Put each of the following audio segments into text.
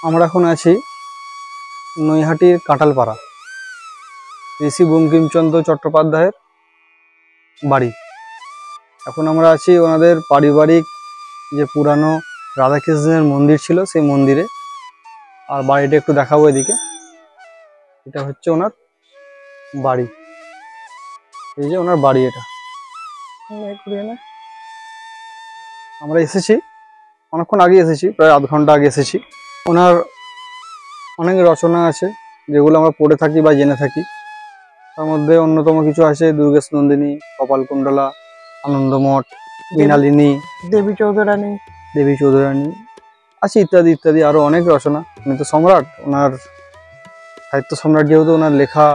আমরা এখন আছি নৈহাটির কাঁঠালপাড়া, ঋষি বঙ্কিমচন্দ্র চট্টোপাধ্যায়ের বাড়ি। এখন আমরা আছি ওনাদের পারিবারিক যে পুরানো রাধাকৃষ্ণের মন্দির ছিল সেই মন্দিরে। আর বাড়িটা একটু দেখাবো এদিকে। এটা হচ্ছে ওনার বাড়ি, এই যে ওনার বাড়ি। এটা আমরা এসেছি অনেকক্ষণ আগে এসেছি, প্রায় আধ ঘন্টা আগে এসেছি। ওনার অনেক রচনা আছে যেগুলো আমরা পড়ে থাকি বা জেনে থাকি। তার মধ্যে অন্যতম কিছু আছে দুর্গেশ নন্দিনী, কপালকুণ্ডলা, আনন্দমঠ, মৃণালিনী, দেবী চৌধুরানী আছে ইত্যাদি ইত্যাদি আরো অনেক রচনা। উনি তো সম্রাট, ওনার সাহিত্য সম্রাট, যেহেতু ওনার লেখা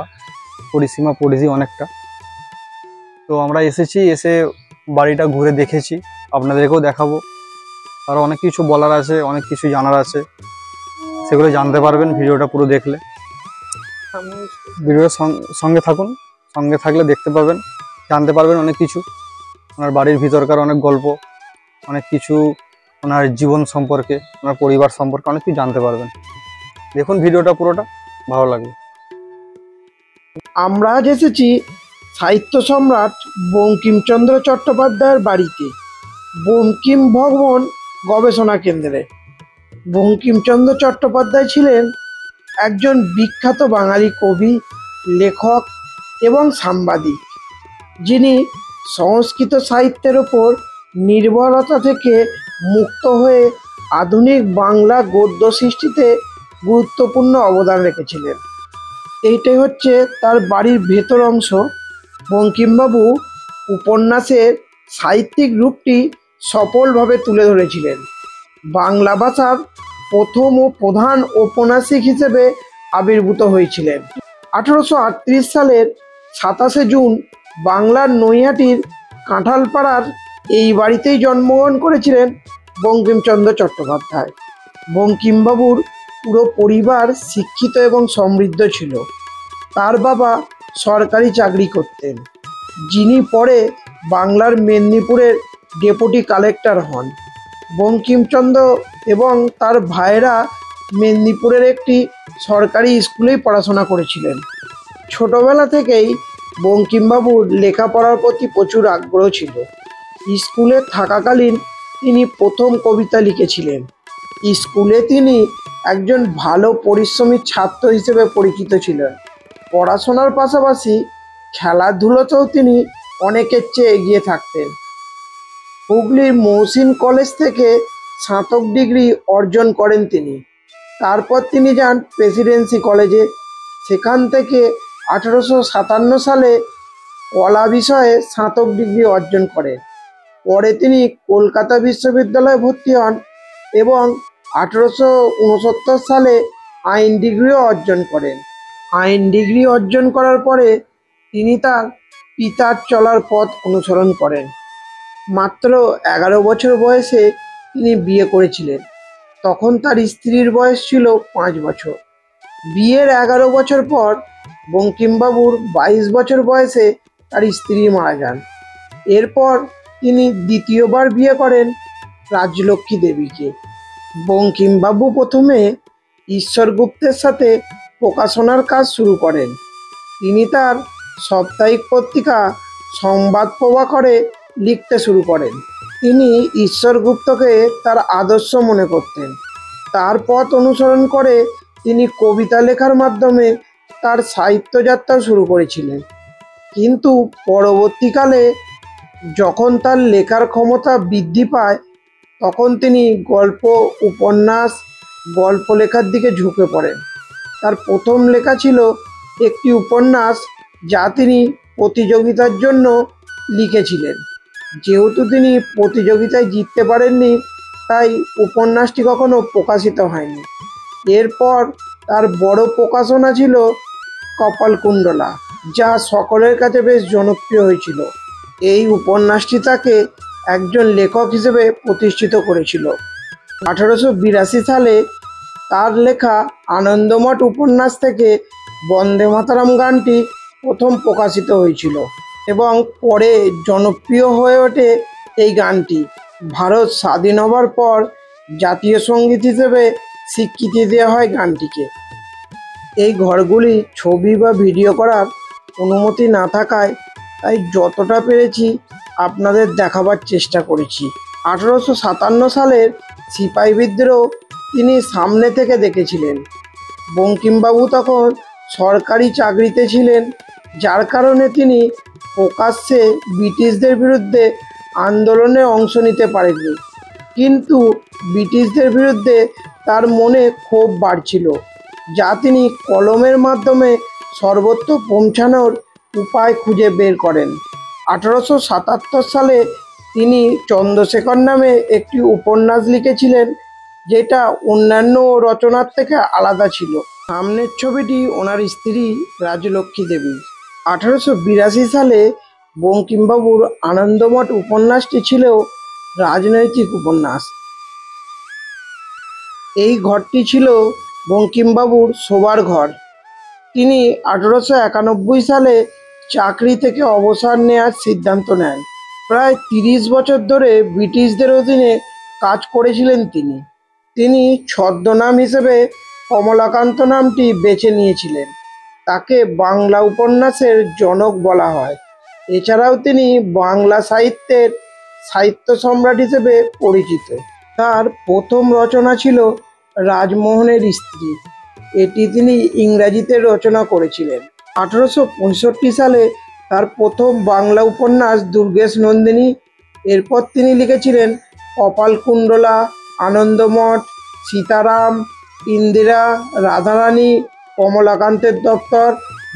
পরিসীমা পরিধি অনেকটা। তো আমরা এসেছি, এসে বাড়িটা ঘুরে দেখেছি, আপনাদেরকেও দেখাবো। আরো অনেক কিছু বলার আছে, অনেক কিছু জানার আছে, সেগুলো জানতে পারবেন ভিডিওটা পুরো দেখলে। ভিডিওর সঙ্গে থাকুন, সঙ্গে থাকলে দেখতে পারবেন, জানতে পারবেন অনেক কিছু। ওনার বাড়ির ভিতরকার অনেক গল্প, অনেক কিছু ওনার জীবন সম্পর্কে, ওনার পরিবার সম্পর্কে অনেক কিছু জানতে পারবেন। দেখুন ভিডিওটা পুরোটা, ভালো লাগবে। আমরা আজ এসেছি সাহিত্য সম্রাট বঙ্কিমচন্দ্র চট্টোপাধ্যায়ের বাড়িতে, বঙ্কিম ভবন গবেষণা কেন্দ্রে। বঙ্কিমচন্দ্র চট্টোপাধ্যায় ছিলেন একজন বিখ্যাত বাঙালি কবি, লেখক এবং সাংবাদিক, যিনি সংস্কৃত সাহিত্যের ওপর নির্ভরতা থেকে মুক্ত হয়ে আধুনিক বাংলা গদ্য সৃষ্টিতে গুরুত্বপূর্ণ অবদান রেখেছিলেন। এইটাই হচ্ছে তার বাড়ির ভেতর অংশ। বঙ্কিমবাবু উপন্যাসের সাহিত্যিক রূপটি সফলভাবে তুলে ধরেছিলেন। বাংলা ভাষার প্রথম ও প্রধান ঔপন্যাসিক হিসেবে আবির্ভূত হয়েছিলেন। 1838 সালের 27শে জুন বাংলার নৈহাটির কাঁঠালপাড়ার এই বাড়িতেই জন্মগ্রহণ করেছিলেন বঙ্কিমচন্দ্র চট্টোপাধ্যায়। বঙ্কিমবাবুর পুরো পরিবার শিক্ষিত এবং সমৃদ্ধ ছিল। তার বাবা সরকারি চাকরি করতেন, যিনি পরে বাংলার মেদিনীপুরের ডেপুটি কালেক্টর হন। বঙ্কিমচন্দ্র এবং তার ভাইরা মেদিনীপুরের একটি সরকারি স্কুলেই পড়াশোনা করেছিলেন। ছোটবেলা থেকেই বঙ্কিমবাবুর লেখাপড়ার প্রতি প্রচুর আগ্রহ ছিল। স্কুলে থাকাকালীন তিনি প্রথম কবিতা লিখেছিলেন। স্কুলে তিনি একজন ভালো পরিশ্রমী ছাত্র হিসেবে পরিচিত ছিলেন। পড়াশোনার পাশাপাশি খেলাধুলোতেও তিনি অনেকের চেয়ে এগিয়ে থাকতেন। হুগলির মহসিন কলেজ থেকে স্নাতক ডিগ্রি অর্জন করেন তিনি। তারপর তিনি যান প্রেসিডেন্সি কলেজে। সেখান থেকে 1857 সালে কলা বিষয়ে স্নাতক ডিগ্রি অর্জন করেন। পরে তিনি কলকাতা বিশ্ববিদ্যালয়ে ভর্তি হন এবং 1869 সালে আইন ডিগ্রিও অর্জন করেন। আইন ডিগ্রি অর্জন করার পরে তিনি তার পিতার চলার পথ অনুসরণ করেন। মাত্র 11 বছর বয়সে তিনি বিয়ে করেছিলেন। তখন তার স্ত্রীর বয়স ছিল 5 বছর। বিয়ের 11 বছর পর বঙ্কিমবাবুর 22 বছর বয়সে তার স্ত্রী মারা যান। এরপর তিনি দ্বিতীয়বার বিয়ে করেন রাজলক্ষ্মী দেবীকে। বঙ্কিমবাবু প্রথমে ঈশ্বর গুপ্তের সাথে প্রকাশনার কাজ শুরু করেন। তিনি তার সাপ্তাহিক পত্রিকা সংবাদ প্রভাকরে লিখতে শুরু করেন। তিনি ঈশ্বর গুপ্তকে তার আদর্শ মনে করতেন। তার পথ অনুসরণ করে তিনি কবিতা লেখার মাধ্যমে তার সাহিত্যযাত্রা শুরু করেছিলেন। কিন্তু পরবর্তীকালে যখন তার লেখার ক্ষমতা বৃদ্ধি পায়, তখন তিনি গল্প, উপন্যাস, গল্প লেখার দিকে ঝুঁকে পড়েন। তার প্রথম লেখা ছিল একটি উপন্যাস, যা তিনি প্রতিযোগিতার জন্য লিখেছিলেন। যেহেতু তিনি প্রতিযোগিতায় জিততে পারেননি, তাই উপন্যাসটি কখনো প্রকাশিত হয়নি। এরপর তার বড় প্রকাশনা ছিল কপালকুণ্ডলা, যা সকলের কাছে বেশ জনপ্রিয় হয়েছিল। এই উপন্যাসটি তাকে একজন লেখক হিসেবে প্রতিষ্ঠিত করেছিল। 1882 সালে তার লেখা আনন্দমঠ উপন্যাস থেকে বন্দে মাতরম গানটি প্রথম প্রকাশিত হয়েছিল এবং পরে জনপ্রিয় হয়ে ওঠে এই গানটি। ভারত স্বাধীন হবার পর জাতীয় সঙ্গীত হিসেবে স্বীকৃতি দেওয়া হয় গানটিকে। এই ঘরগুলি ছবি বা ভিডিও করার অনুমতি না থাকায় তাই যতটা পেরেছি আপনাদের দেখাবার চেষ্টা করেছি। 1857 সালের সিপাহী বিদ্রোহ তিনি সামনে থেকে দেখেছিলেন। বঙ্কিমবাবু তখন সরকারি চাকরিতে ছিলেন, যার কারণে তিনি প্রকাশ্যে ব্রিটিশদের বিরুদ্ধে আন্দোলনে অংশ নিতে পারেননি। কিন্তু ব্রিটিশদের বিরুদ্ধে তার মনে ক্ষোভ বাড়ছিল, যা তিনি কলমের মাধ্যমে সর্বত্র পৌঁছানোর উপায় খুঁজে বের করেন। 1877 সালে তিনি চন্দ্রশেখর নামে একটি উপন্যাস লিখেছিলেন, যেটা অন্যান্য রচনার থেকে আলাদা ছিল। সামনের ছবিটি ওনার স্ত্রী রাজলক্ষ্মী দেবী। 1882 সালে বঙ্কিমবাবুর আনন্দমঠ উপন্যাসটি ছিল রাজনৈতিক উপন্যাস। এই ঘরটি ছিল বঙ্কিমবাবুর শোবার ঘর। তিনি 1891 সালে চাকরি থেকে অবসর নেওয়ার সিদ্ধান্ত নেন। প্রায় 30 বছর ধরে ব্রিটিশদের অধীনে কাজ করেছিলেন তিনি ছদ্মনাম হিসেবে কমলাকান্ত নামটি বেছে নিয়েছিলেন। তাকে বাংলা উপন্যাসের জনক বলা হয়। এছাড়াও তিনি বাংলা সাহিত্যের সাহিত্য সম্রাট হিসেবে পরিচিত। তার প্রথম রচনা ছিল রাজমোহনের স্ত্রী। এটি তিনি ইংরাজিতে রচনা করেছিলেন। 1865 সালে তার প্রথম বাংলা উপন্যাস দুর্গেশ নন্দিনী। এরপর তিনি লিখেছিলেন কপালকুণ্ডলা, আনন্দমঠ, সীতারাম, ইন্দিরা, রাধারানী, কমলাকান্তের দপ্তর,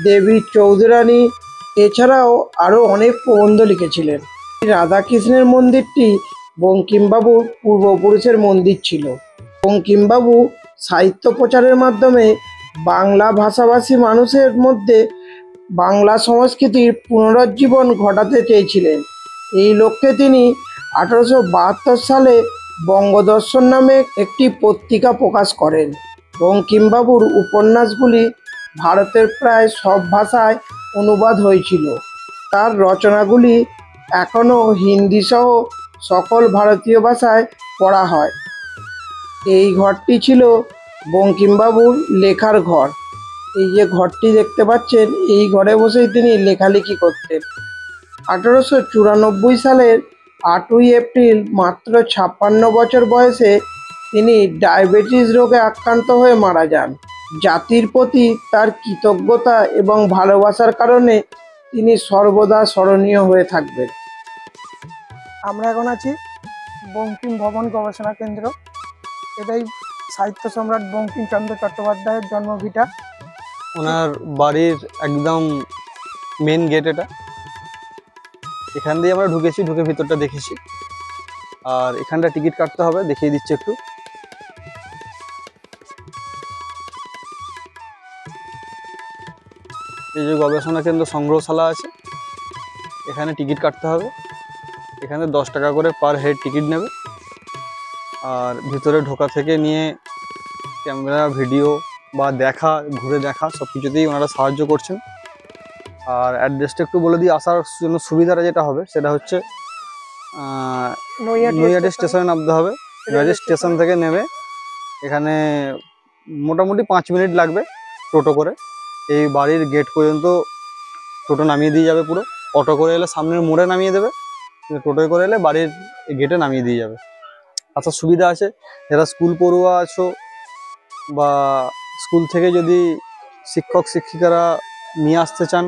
দেবী চৌধুরানী। এছাড়াও আরও অনেক প্রবন্ধ লিখেছিলেন। রাধাকৃষ্ণের মন্দিরটি বঙ্কিমবাবুর পূর্বপুরুষের মন্দির ছিল। বঙ্কিমবাবু সাহিত্য প্রচারের মাধ্যমে বাংলা ভাষাভাষী মানুষের মধ্যে বাংলা সংস্কৃতির পুনরুজ্জীবন ঘটাতে চেয়েছিলেন। এই লক্ষ্যে তিনি 1872 সালে বঙ্গদর্শন নামে একটি পত্রিকা প্রকাশ করেন। বঙ্কিমবাবুর উপন্যাসগুলি ভারতের প্রায় সব ভাষায় অনুবাদ হয়েছিল। তার রচনাগুলি এখনও হিন্দি সহ সকল ভারতীয় ভাষায় পড়া হয়। এই ঘরটি ছিল বঙ্কিমবাবুর লেখার ঘর। এই যে ঘরটি দেখতে পাচ্ছেন, এই ঘরে বসেই তিনি লেখালেখি করতেন। 1894 সালের 8ই এপ্রিল মাত্র 56 বছর বয়সে তিনি ডায়াবেটিস রোগে আক্রান্ত হয়ে মারা যান। জাতির প্রতি তার কৃতজ্ঞতা এবং ভালোবাসার কারণে তিনি সর্বদা স্মরণীয় হয়ে থাকবেন। আমরা এখন আছি বঙ্কিম ভবন গবেষণা কেন্দ্র। এটাই সাহিত্য সম্রাট বঙ্কিমচন্দ্র চট্টোপাধ্যায়ের জন্মভিটা। ওনার বাড়ির একদম মেন গেট এটা। এখান দিয়ে আমরা ঢুকেছি, ঢুকে ভিতরটা দেখেছি। আর এখানটা টিকিট কাটতে হবে, দেখিয়ে দিচ্ছি একটু। এই যে গবেষণা কেন্দ্র সংগ্রহশালা আছে, এখানে টিকিট কাটতে হবে। এখানে 10 টাকা করে পার হেড টিকিট নেবে। আর ভিতরে ঢোকা থেকে নিয়ে ক্যামেরা, ভিডিও বা দেখা, ঘুরে দেখা সব কিছুতেই ওনারা সাহায্য করছেন। আর অ্যাড্রেসটা একটু বলে দিই, আসার জন্য সুবিধাটা যেটা হবে সেটা হচ্ছে নৈহাটি স্টেশনে নামতে হবে। নৈহাটি স্টেশন থেকে নেমে এখানে মোটামুটি 5 মিনিট লাগবে টোটো করে। এই বাড়ির গেট পর্যন্ত টোটো নামিয়ে দিয়ে যাবে পুরো। অটো করে এলে সামনের মোড়ে নামিয়ে দেবে, টোটোয় করে এলে বাড়ির গেটে নামিয়ে দিয়ে যাবে। আসার সুবিধা আছে। যারা স্কুল পড়ুয়া আছো বা স্কুল থেকে যদি শিক্ষক শিক্ষিকারা নিয়ে আসতে চান,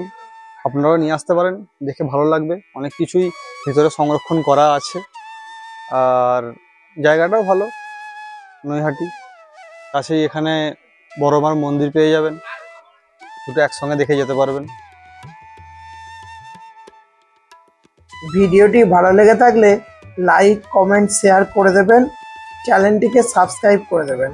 আপনারাও নিয়ে আসতে পারেন। দেখে ভালো লাগবে, অনেক কিছুই ভিতরে সংরক্ষণ করা আছে। আর জায়গাটাও ভালো, নৈহাটি কাছেই। এখানে বড় মার মন্দির পেয়ে যাবেন, দুটো একসঙ্গে দেখে যেতে পারবেন। ভিডিওটি ভালো লেগে থাকলে লাইক, কমেন্ট, শেয়ার করে দেবেন। চ্যানেলটিকে সাবস্ক্রাইব করে দেবেন।